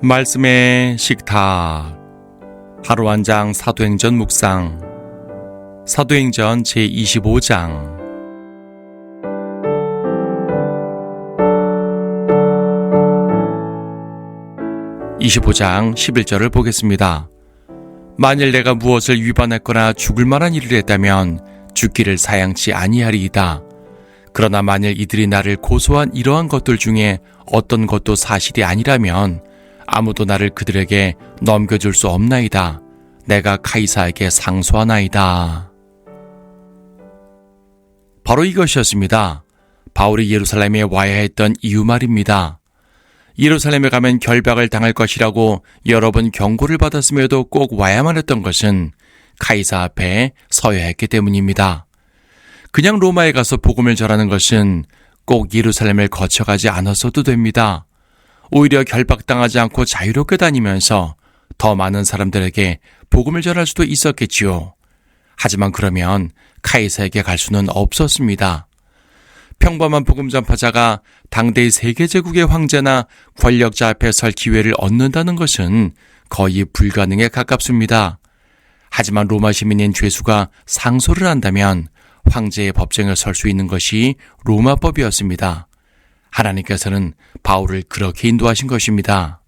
말씀의 식탁 하루 한 장 사도행전 묵상 사도행전 제25장 25장 11절을 보겠습니다. 만일 내가 무엇을 위반했거나 죽을 만한 일을 했다면 죽기를 사양치 아니하리이다. 그러나 만일 이들이 나를 고소한 이러한 것들 중에 어떤 것도 사실이 아니라면 아무도 나를 그들에게 넘겨줄 수 없나이다. 내가 카이사에게 상소하나이다. 바로 이것이었습니다. 바울이 예루살렘에 와야 했던 이유 말입니다. 예루살렘에 가면 결박을 당할 것이라고 여러 번 경고를 받았음에도 꼭 와야만 했던 것은 카이사 앞에 서야 했기 때문입니다. 그냥 로마에 가서 복음을 전하는 것은 꼭 예루살렘을 거쳐가지 않았어도 됩니다. 오히려 결박당하지 않고 자유롭게 다니면서 더 많은 사람들에게 복음을 전할 수도 있었겠지요. 하지만 그러면 카이사에게 갈 수는 없었습니다. 평범한 복음 전파자가 당대의 세계제국의 황제나 권력자 앞에 설 기회를 얻는다는 것은 거의 불가능에 가깝습니다. 하지만 로마 시민인 죄수가 상소를 한다면 황제의 법정에 설 수 있는 것이 로마법이었습니다. 하나님께서는 바울을 그렇게 인도하신 것입니다.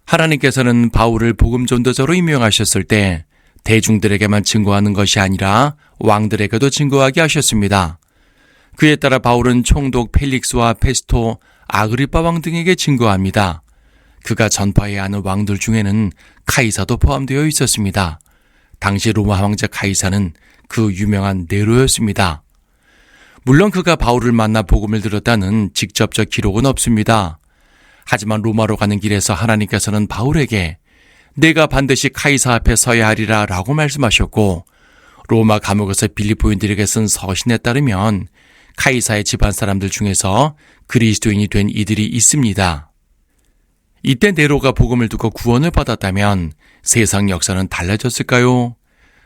하나님께서는 바울을 복음 전도자로 임명하셨을 때 대중들에게만 증거하는 것이 아니라 왕들에게도 증거하게 하셨습니다. 그에 따라 바울은 총독 펠릭스와 페스토, 아그리빠 왕 등에게 증거합니다. 그가 전파해야 하는 왕들 중에는 카이사도 포함되어 있었습니다. 당시 로마 황제 카이사는 그 유명한 네로였습니다. 물론 그가 바울을 만나 복음을 들었다는 직접적 기록은 없습니다. 하지만 로마로 가는 길에서 하나님께서는 바울에게 내가 반드시 카이사 앞에 서야 하리라 라고 말씀하셨고, 로마 감옥에서 빌립보인들에게 쓴 서신에 따르면 카이사의 집안 사람들 중에서 그리스도인이 된 이들이 있습니다. 이때 네로가 복음을 듣고 구원을 받았다면 세상 역사는 달라졌을까요?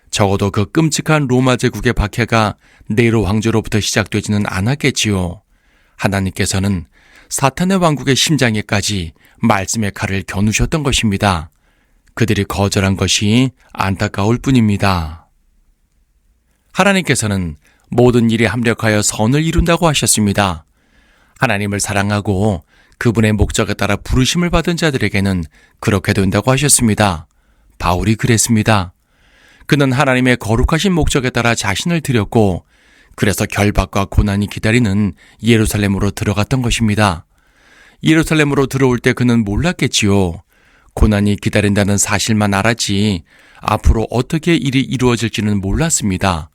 적어도 그 끔찍한 로마 제국의 박해가 네로 황제로부터 시작되지는 않았겠지요. 하나님께서는 사탄의 왕국의 심장에까지 말씀의 칼을 겨누셨던 것입니다. 그들이 거절한 것이 안타까울 뿐입니다. 하나님께서는 모든 일에 합력하여 선을 이룬다고 하셨습니다. 하나님을 사랑하고 그분의 목적에 따라 부르심을 받은 자들에게는 그렇게 된다고 하셨습니다. 바울이 그랬습니다. 그는 하나님의 거룩하신 목적에 따라 자신을 드렸고, 그래서 결박과 고난이 기다리는 예루살렘으로 들어갔던 것입니다. 예루살렘으로 들어올 때 그는 몰랐겠지요. 고난이 기다린다는 사실만 알았지 앞으로 어떻게 일이 이루어질지는 몰랐습니다.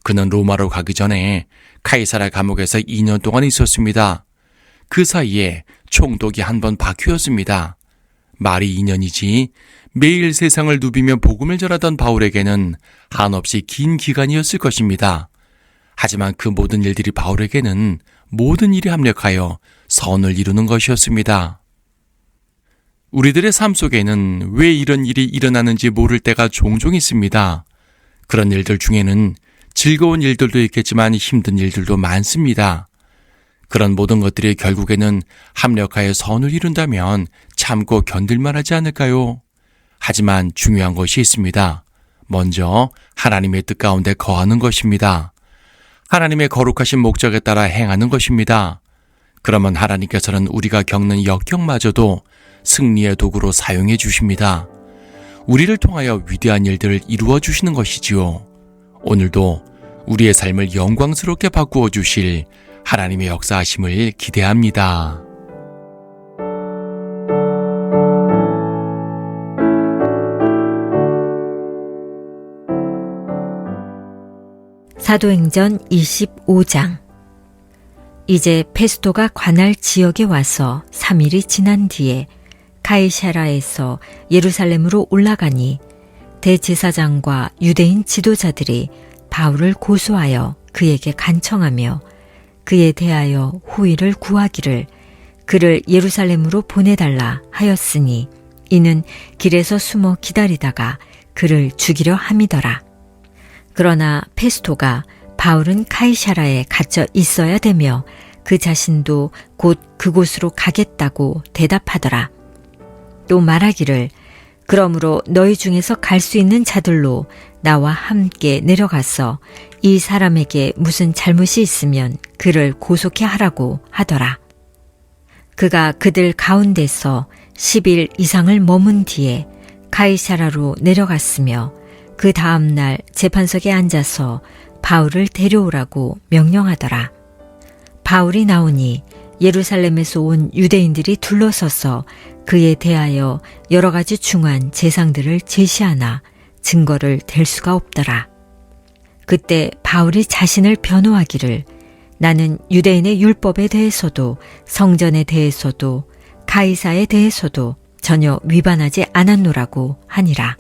그는 로마로 가기 전에 카이사라 감옥에서 2년 동안 있었습니다. 그 사이에 총독이 한 번 바뀌었습니다. 말이 2년이지 매일 세상을 누비며 복음을 전하던 바울에게는 한없이 긴 기간이었을 것입니다. 하지만 그 모든 일들이 바울에게는 모든 일이 합력하여 선을 이루는 것이었습니다. 우리들의 삶 속에는 왜 이런 일이 일어나는지 모를 때가 종종 있습니다. 그런 일들 중에는 즐거운 일들도 있겠지만 힘든 일들도 많습니다. 그런 모든 것들이 결국에는 합력하여 선을 이룬다면 참고 견딜만 하지 않을까요? 하지만 중요한 것이 있습니다. 먼저 하나님의 뜻 가운데 거하는 것입니다. 하나님의 거룩하신 목적에 따라 행하는 것입니다. 그러면 하나님께서는 우리가 겪는 역경마저도 승리의 도구로 사용해 주십니다. 우리를 통하여 위대한 일들을 이루어 주시는 것이지요. 오늘도 우리의 삶을 영광스럽게 바꾸어 주실 하나님의 역사하심을 기대합니다. 사도행전 25장. 이제 페스토가 관할 지역에 와서 3일이 지난 뒤에 카이사라에서 예루살렘으로 올라가니 대제사장과 유대인 지도자들이 바울을 고소하여 그에게 간청하며 그에 대하여 호의를 구하기를 그를 예루살렘으로 보내달라 하였으니 이는 길에서 숨어 기다리다가 그를 죽이려 함이더라. 그러나 페스토가 바울은 카이사라에 갇혀 있어야 되며 그 자신도 곧 그곳으로 가겠다고 대답하더라. 또 말하기를 그러므로 너희 중에서 갈 수 있는 자들로 나와 함께 내려가서 이 사람에게 무슨 잘못이 있으면 그를 고속해 하라고 하더라. 그가 그들 가운데서 10일 이상을 머문 뒤에 가이사라로 내려갔으며 그 다음 날 재판석에 앉아서 바울을 데려오라고 명령하더라. 바울이 나오니 예루살렘에서 온 유대인들이 둘러서서 그에 대하여 여러 가지 중한 제상들을 제시하나 증거를 댈 수가 없더라. 그때 바울이 자신을 변호하기를 나는 유대인의 율법에 대해서도 성전에 대해서도 가이사에 대해서도 전혀 위반하지 않았노라고 하니라.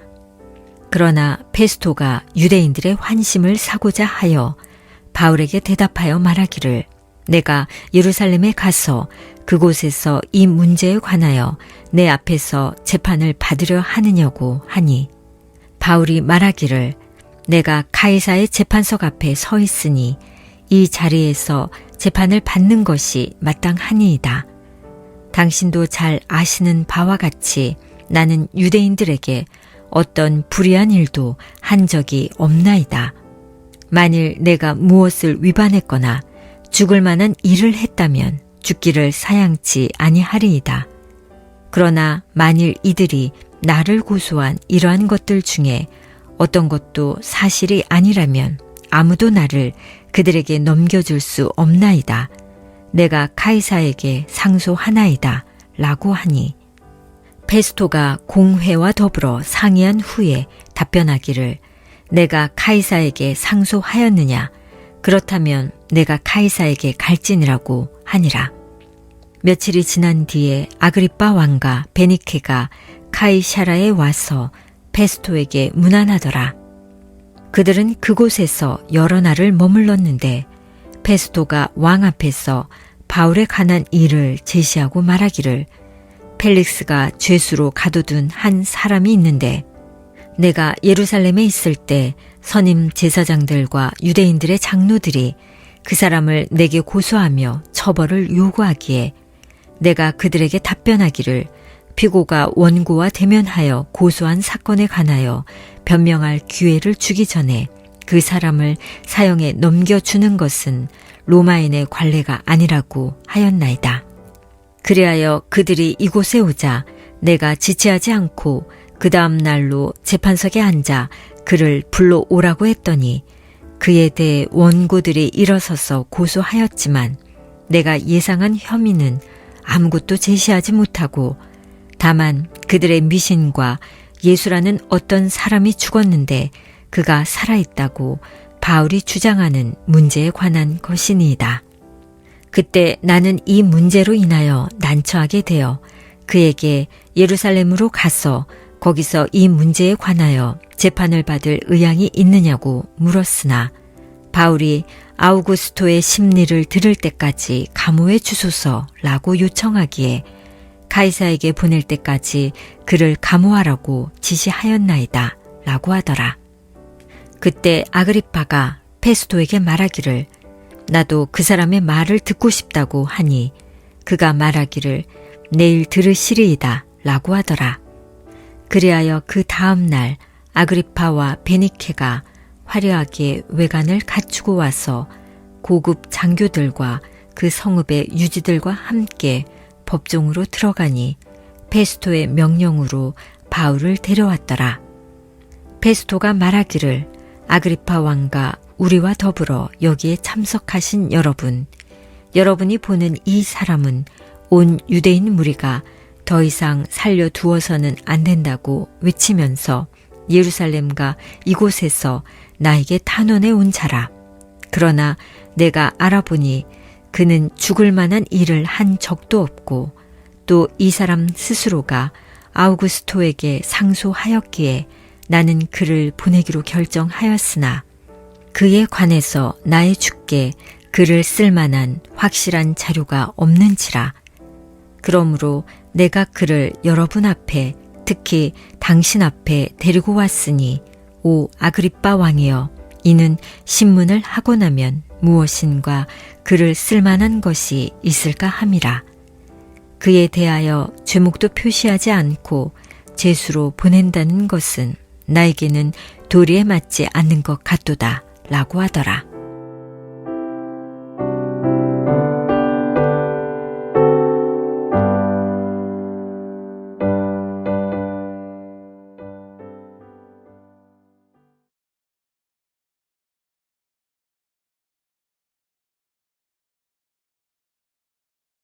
그러나 페스토가 유대인들의 환심을 사고자 하여 바울에게 대답하여 말하기를 내가 예루살렘에 가서 그곳에서 이 문제에 관하여 내 앞에서 재판을 받으려 하느냐고 하니 바울이 말하기를 내가 가이사의 재판석 앞에 서 있으니 이 자리에서 재판을 받는 것이 마땅하니이다. 당신도 잘 아시는 바와 같이 나는 유대인들에게 어떤 불의한 일도 한 적이 없나이다. 만일 내가 무엇을 위반했거나 죽을 만한 일을 했다면 죽기를 사양치 아니하리이다. 그러나 만일 이들이 나를 고소한 이러한 것들 중에 어떤 것도 사실이 아니라면 아무도 나를 그들에게 넘겨줄 수 없나이다. 내가 카이사에게 상소하나이다. 라고 하니 페스토가 공회와 더불어 상의한 후에 답변하기를 내가 카이사에게 상소하였느냐? 그렇다면 내가 카이사에게 갈지니라고 하니라. 며칠이 지난 뒤에 아그리빠 왕과 베니케가 카이사라에 와서 페스토에게 문안하더라. 그들은 그곳에서 여러 날을 머물렀는데 페스토가 왕 앞에서 바울에 관한 일을 제시하고 말하기를 펠릭스가 죄수로 가둬둔 한 사람이 있는데 내가 예루살렘에 있을 때 선임 제사장들과 유대인들의 장로들이 그 사람을 내게 고소하며 처벌을 요구하기에 내가 그들에게 답변하기를 피고가 원고와 대면하여 고소한 사건에 관하여 변명할 기회를 주기 전에 그 사람을 사형에 넘겨주는 것은 로마인의 관례가 아니라고 하였나이다. 그리하여 그들이 이곳에 오자 내가 지체하지 않고 그 다음 날로 재판석에 앉아 그를 불러오라고 했더니 그에 대해 원고들이 일어서서 고소하였지만 내가 예상한 혐의는 아무것도 제시하지 못하고 다만 그들의 미신과 예수라는 어떤 사람이 죽었는데 그가 살아있다고 바울이 주장하는 문제에 관한 것이니이다. 그때 나는 이 문제로 인하여 난처하게 되어 그에게 예루살렘으로 가서 거기서 이 문제에 관하여 재판을 받을 의향이 있느냐고 물었으나 바울이 아우구스토의 심리를 들을 때까지 감호해 주소서라고 요청하기에 카이사에게 보낼 때까지 그를 감호하라고 지시하였나이다 라고 하더라. 그때 아그리빠가 페스토에게 말하기를 나도 그 사람의 말을 듣고 싶다고 하니 그가 말하기를 내일 들으시리이다 라고 하더라. 그리하여 그 다음 날 아그리파와 베니케가 화려하게 외관을 갖추고 와서 고급 장교들과 그 성읍의 유지들과 함께 법정으로 들어가니 페스토의 명령으로 바울을 데려왔더라. 페스토가 말하기를 아그리파 왕과 우리와 더불어 여기에 참석하신 여러분이 보는 이 사람은 온 유대인 무리가 더 이상 살려두어서는 안 된다고 외치면서 예루살렘과 이곳에서 나에게 탄원해 온 자라. 그러나 내가 알아보니 그는 죽을 만한 일을 한 적도 없고 또 이 사람 스스로가 아우구스토에게 상소하였기에 나는 그를 보내기로 결정하였으나 그에 관해서 나의 주께 그를 쓸만한 확실한 자료가 없는지라. 그러므로 내가 그를 여러분 앞에 특히 당신 앞에 데리고 왔으니 오 아그리빠 왕이여 이는 신문을 하고 나면 무엇인가 그를 쓸만한 것이 있을까 함이라. 그에 대하여 죄목도 표시하지 않고 제수로 보낸다는 것은 나에게는 도리에 맞지 않는 것 같도다 라고 하더라.